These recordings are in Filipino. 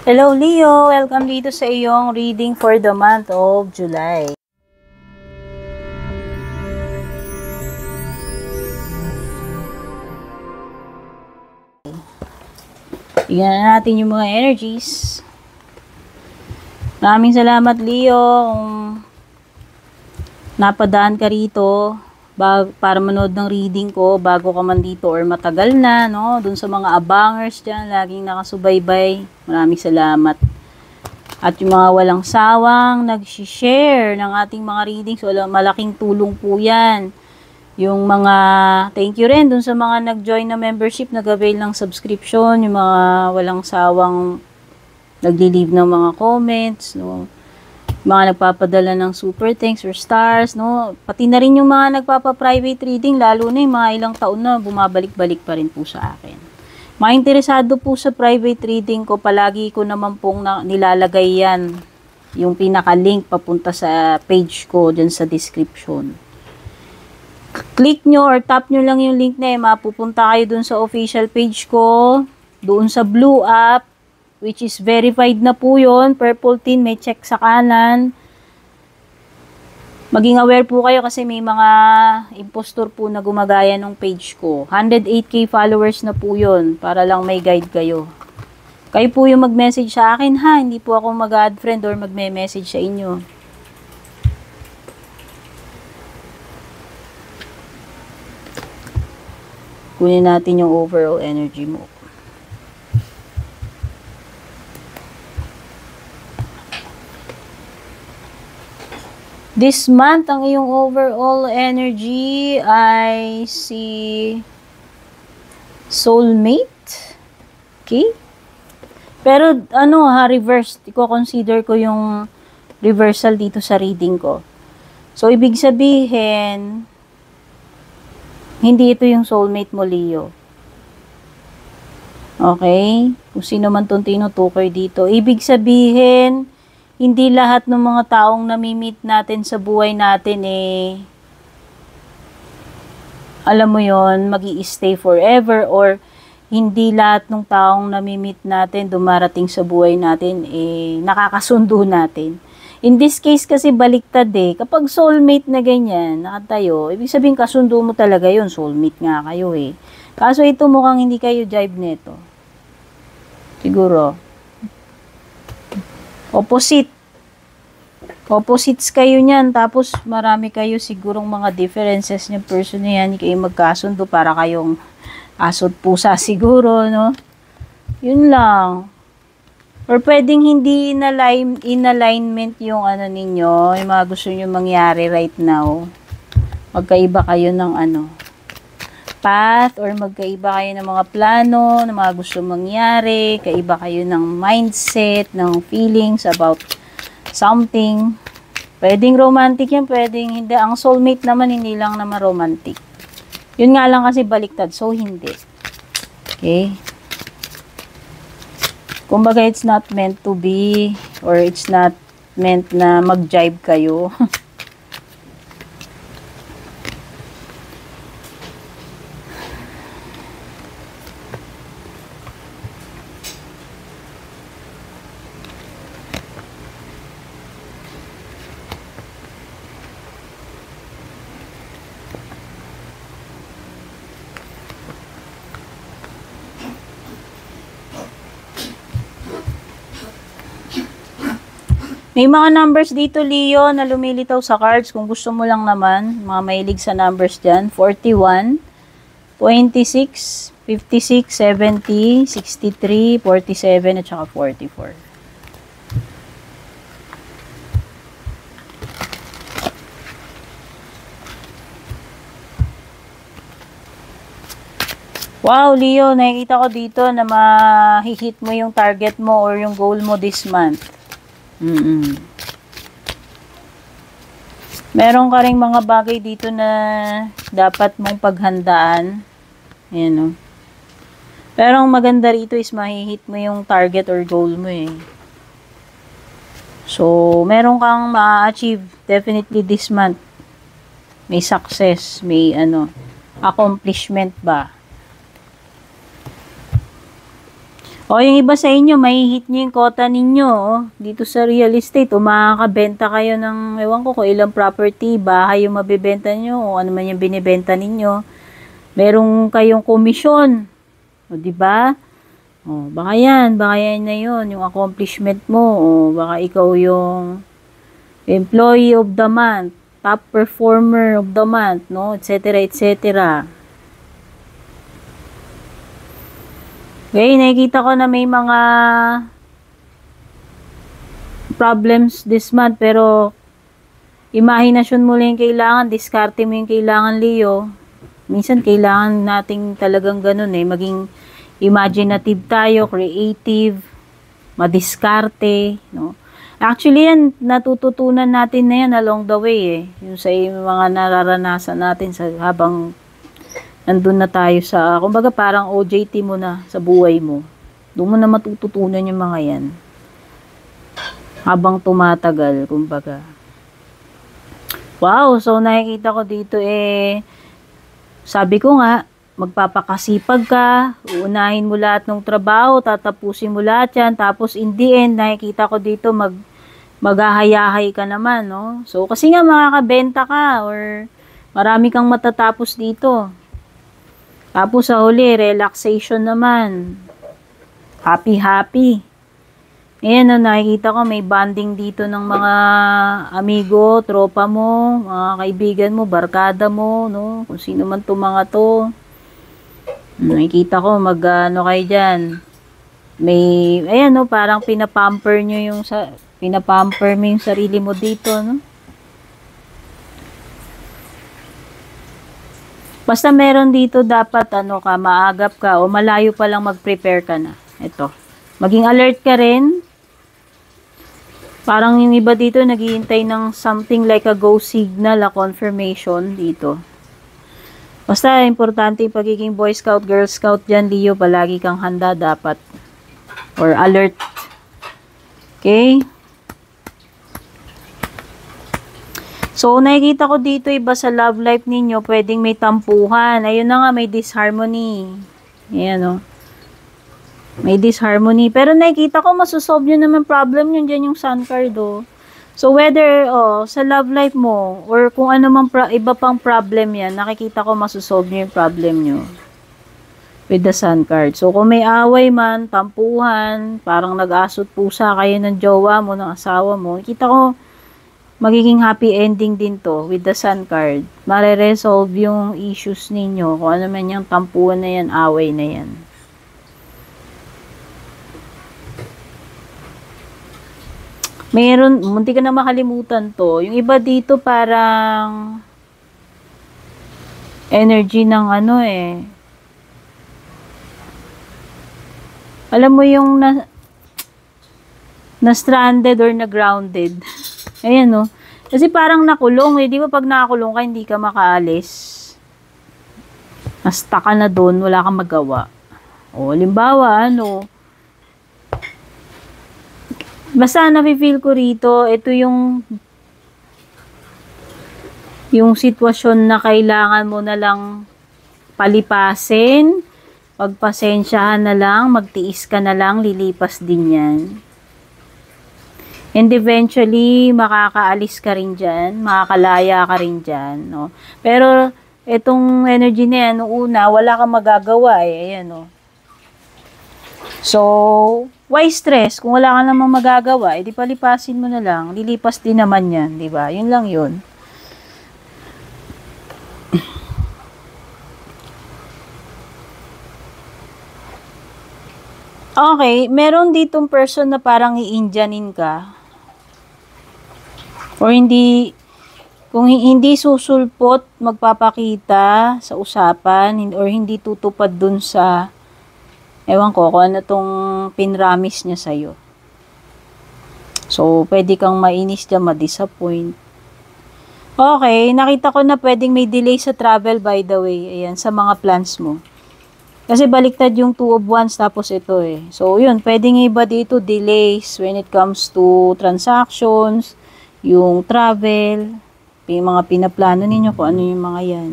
Hello Leo! Welcome dito sa iyong reading for the month of July. Tignan na natin yung mga energies. Maraming salamat Leo kung napadaan ka rito para manood ng reading ko bago ka man dito or matagal na, no? Dun sa mga abangers dyan, laging nakasubaybay. Maraming salamat. At yung mga walang sawang nag-share ng ating mga readings, malaking tulong po yan. Yung mga, thank you rin dun sa mga nag-join na membership, nag-avail ng subscription, yung mga walang sawang nagli-leave ng mga comments, no? Mga nagpapadala ng super thanks or stars, no? Pati na rin yung mga nagpapa-private reading, lalo na yung mga ilang taon na bumabalik-balik pa rin po sa akin. Mga interesado po sa private reading ko, palagi ko naman pong nilalagay yan, yung pinaka-link papunta sa page ko dyan sa description. Click nyo or tap nyo lang yung link na yun, mapupunta kayo dun sa official page ko, doon sa blue app, which is verified na po yun. Purple tin, may check sa kanan. Maging aware po kayo kasi may mga impostor po na gumagaya ng page ko. 108k followers na po yun para lang may guide kayo. Kayo po yung mag-message sa akin ha. Hindi po ako mag-add friend or magme-message sa inyo. Kunin natin yung overall energy mo. This month, ang iyong overall energy ay si soulmate. Okay? Pero reversed. I-consider ko yung reversal dito sa reading ko. So, ibig sabihin, hindi ito yung soulmate mo, Leo. Okay? Kung sino man itong tinutukoy dito. Ibig sabihin, hindi lahat ng mga taong nami-meet natin sa buhay natin alam mo yon, magi-stay forever, or hindi lahat ng taong nami-meet natin, dumarating sa buhay natin, nakakasundo natin. In this case kasi baliktad kapag soulmate na ganyan, nakatayo, ibig sabihin kasundo mo talaga yon, soulmate nga kayo Kaso ito mukhang hindi kayo jive neto. Siguro. Opposites kayo niyan, tapos marami kayo sigurong mga differences ng person na yan, hindi kayo magkasundo, para kayong aso't pusa siguro, no? Yun lang. Or pwedeng hindi in alignment yung ninyo, yung mga gusto nyo mangyari right now. Magkaiba kayo ng path, or magkaiba kayo ng mga plano, ng mga gusto mangyari, kaiba kayo ng mindset, ng feelings about something. Pwedeng romantic yan, pwedeng hindi. Ang soulmate naman, hindi lang naman romantic. Yun nga lang kasi baliktad, so hindi. Okay? Kumbaga, it's not meant to be, or it's not meant na mag-jive kayo. May mga numbers dito, Leo, na lumilitaw sa cards. Kung gusto mo lang naman, mga mahilig sa numbers dyan. 41, 26, 56, 70, 63, 47, at saka 44. Wow, Leo, nakikita ko dito na mahihit mo yung target mo or yung goal mo this month. Meron ka ring mga bagay dito na dapat mong paghandaan. Ayan, Pero ang maganda rito is mahihit mo yung target or goal mo So, meron kang ma-achieve definitely this month. May success, may accomplishment ba. O, yung iba sa inyo, may hit nyo yung quota ninyo, oh. Dito sa real estate, o makakabenta kayo ng, ewan ko kung ilang property, bahay yung mabibenta nyo, o ano man yung binibenta ninyo. Merong kayong komisyon. O, di ba? O, baka yan na yun, yung accomplishment mo, o baka ikaw yung employee of the month, top performer of the month, no, etc., etc. Okay, nakikita ko na may mga problems this month, pero imahinasyon mo lang yung kailangan, diskarte mo yung kailangan, Leo. Minsan, kailangan nating talagang ganun maging imaginative tayo, creative, madiskarte, no? Actually, yan, natututunan natin na yan along the way yung sa mga nararanasan natin sa habang nandun na tayo sa, kumbaga parang OJT mo na sa buhay mo. Doon mo na matututunan yung mga yan. Habang tumatagal, kumbaga. Wow, so nakikita ko dito sabi ko nga, magpapakasipag ka, uunahin mo lahat ng trabaho, tatapusin mo lahat yan, tapos in the end, nakikita ko dito maghahayahay ka naman, no? So, kasi nga makakabenta ka or marami kang matatapos dito. Tapos sa huli, relaxation naman. Happy. Ayan, nakikita ko may bonding dito ng mga amigo, tropa mo, mga kaibigan mo, barkada mo, no? Kung sino man itong mga to. Nakikita ko ano kayo dyan. May, ayan no, parang pinapamper mo yung sarili mo dito, no? Basta meron dito dapat maagap ka o malayo pa lang mag-prepare ka na. Ito. Maging alert ka rin. Parang yung iba dito naghihintay ng something like a go signal, a confirmation dito. Basta importante yung pagiging Boy Scout, Girl Scout dyan, Leo. Palagi kang handa dapat. Or alert. Okay? So, nakikita ko dito iba sa love life ninyo, pwedeng may tampuhan. Ayun na nga, may disharmony. Ayan o. May disharmony. Pero nakikita ko, masosolve nyo naman problem nyo dyan yung sun card o. So, whether sa love life mo, or kung ano mang iba pang problem yan, nakikita ko masosolve nyo yung problem nyo. With the sun card. So, kung may away man, tampuhan, parang nag-asot pusa kayo ng jowa mo, ng asawa mo, nakikita ko, magiging happy ending din to with the sun card. Mare-resolve yung issues ninyo. Kung ano man yung tampuan na yan, away na yan. Meron, munti ka na makalimutan to. Yung iba dito parang energy ng alam mo yung na stranded or na grounded. Ayan, no? Kasi parang nakulong, di ba pag nakakulong ka, hindi ka makaalis. Nasta ka na doon, wala kang magawa. O, limbawa, basta nafe-feel ko rito, ito yung sitwasyon na kailangan mo na lang palipasin, pagpasensyahan na lang, magtiis ka na lang, lilipas din yan. And eventually, makakaalis ka rin dyan, makakalaya ka rin dyan, no? Pero, itong energy na yan, noong una, wala kang magagawa ayan, no? So, why stress? Kung wala ka namang magagawa, edi palipasin mo na lang, lilipas din naman yan, di ba? Yun lang yun. Okay, meron ditong person na parang i-Indianin ka. Or kung hindi susulpot, magpapakita sa usapan, or hindi tutupad dun sa, ewan ko, kung ano tong pinramis niya sa'yo. So, pwede kang mainis dyan, ma-disappoint. Okay, nakita ko na pwedeng may delay sa travel, by the way. Ayan, sa mga plans mo. Kasi baliktad yung 2 of Wands, tapos ito So, yun, pwedeng iba dito, delays when it comes to transactions, yung travel, yung mga pinaplano ninyo, kung ano yung mga yan.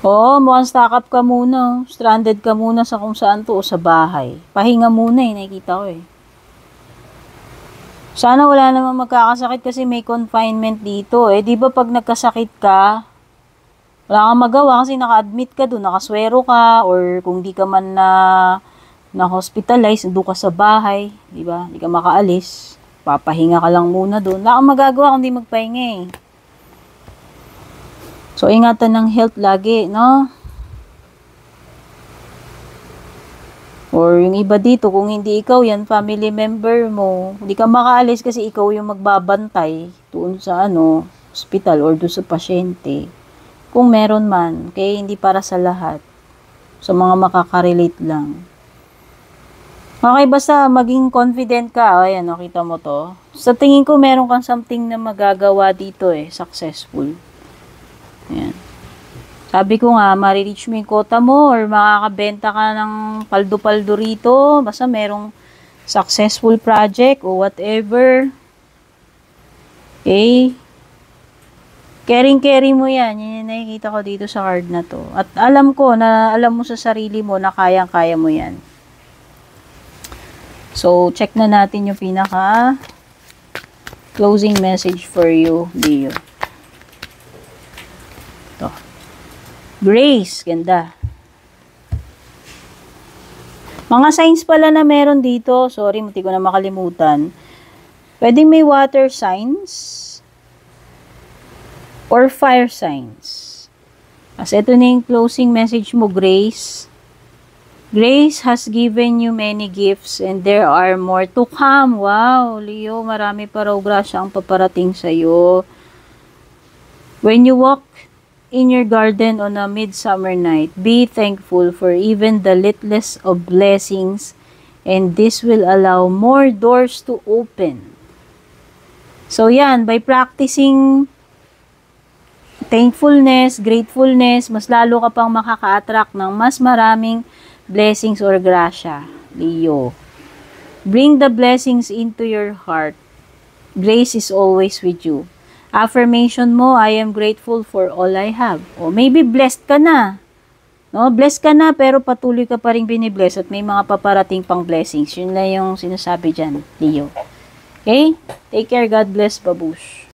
Oo, mukhang stock up ka muna. Stranded ka muna sa kung saan to o sa bahay. Pahinga muna nakikita ko Sana wala namang magkakasakit kasi may confinement dito. Di ba pag nagkasakit ka, wala kang magawa kasi naka-admit ka doon, nakaswero ka, or kung di ka man na hospitalize, doon ka sa bahay, di ba? Di ka makaalis. Papahinga ka lang muna doon. Wala kang magagawa kung di magpahinga So, ingatan ng health lagi, no? Or yung iba dito, kung hindi ikaw yan, family member mo, hindi ka makaalis kasi ikaw yung magbabantay doon sa hospital or doon sa pasyente. Kung meron man, kaya hindi para sa lahat. Sa mga makaka-relate lang. Okay, basta maging confident ka. Ayan, nakita mo to. Sa tingin ko, meron kang something na magagawa dito successful. Ayan. Sabi ko nga, marireach mo yung quota mo or makakabenta ka ng paldo-paldo rito. Basta merong successful project o whatever. Okay? Caring-carry mo yan. Yan yung nakikita ko dito sa card na to. At alam ko na alam mo sa sarili mo na kayang-kaya mo yan. So, check na natin yung pinaka closing message for you, Leo. Ito. Grace, ganda. Mga signs pala na meron dito. Sorry, munti ko na makalimutan. Pwedeng may water signs or fire signs. Kasi ito na yung closing message mo, Grace. Grace has given you many gifts and there are more to come. Wow, Leo, marami pa raw grasya ang paparating sa'yo. When you walk in your garden on a midsummer night, be thankful for even the littlest of blessings, and this will allow more doors to open. So yan, by practicing thankfulness, gratefulness, mas lalo ka pang makaka-attract ng mas maraming blessings or grasya, Leo. Bring the blessings into your heart. Grace is always with you. Affirmation mo, I am grateful for all I have. O maybe blessed ka na. No, blessed ka na pero patuloy ka pa rin binibless at may mga paparating pang blessings. Yun lang yung sinasabi dyan, Leo. Okay? Take care. God bless, babush.